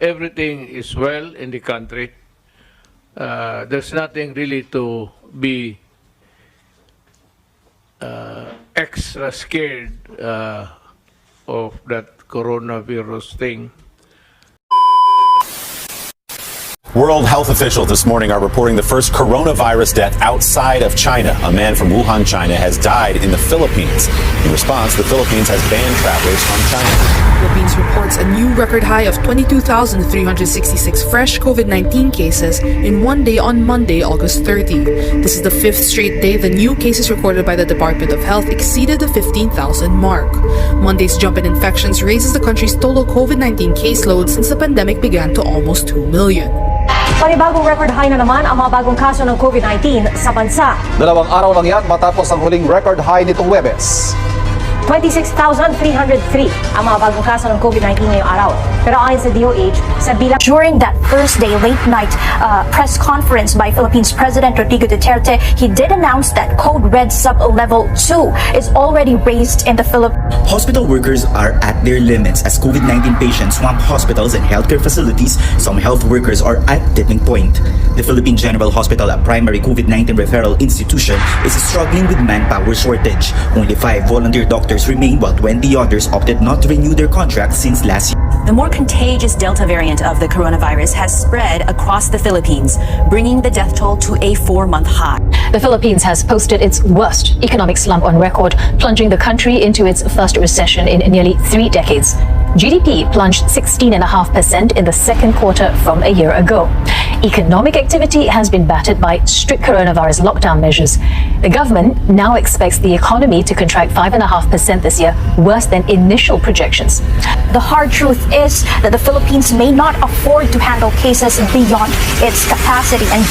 everything is well in the country. There's nothing really to be extra scared of that coronavirus thing. World health officials this morning are reporting the first coronavirus death outside of China. A man from Wuhan, China has died in the Philippines. In response, the Philippines has banned travelers from China. Philippines reports a new record high of 22,366 fresh COVID-19 cases in one day on Monday, August 30. This is the fifth straight day the new cases recorded by the Department of Health exceeded the 15,000 mark. Monday's jump in infections raises the country's total COVID-19 caseload since the pandemic began to almost 2 million. Panibagong record high na naman ang mga bagong kaso ng COVID-19 sa bansa. 2 araw lang yan matapos ang huling record high nitong Huwebes. 26,303 ang mga bagong kaso ng COVID-19 ngayong araw. Pero ayon sa DOH, sa bilang During that Thursday late-night press conference by Philippines President Rodrigo Duterte, he did announce that Code Red Sub-Level 2 is already raised in the Philippines. Hospital workers are at their limits as COVID-19 patients swamp hospitals and healthcare facilities. Some health workers are at tipping point. The Philippine General Hospital, a primary COVID-19 referral institution, is struggling with manpower shortage. Only 5 volunteer doctors remain while 20 others opted not to renew their contracts since last year. The more contagious Delta variant of the coronavirus has spread across the Philippines, bringing the death toll to a 4-month high. The Philippines has posted its worst economic slump on record, plunging the country into its first recession in nearly 3 decades. GDP plunged 16.5% in the second quarter from a year ago. Economic activity has been battered by strict coronavirus lockdown measures. The government now expects the economy to contract 5.5% this year, worse than initial projections. The hard truth is that the Philippines may not afford to handle cases beyond its capacity and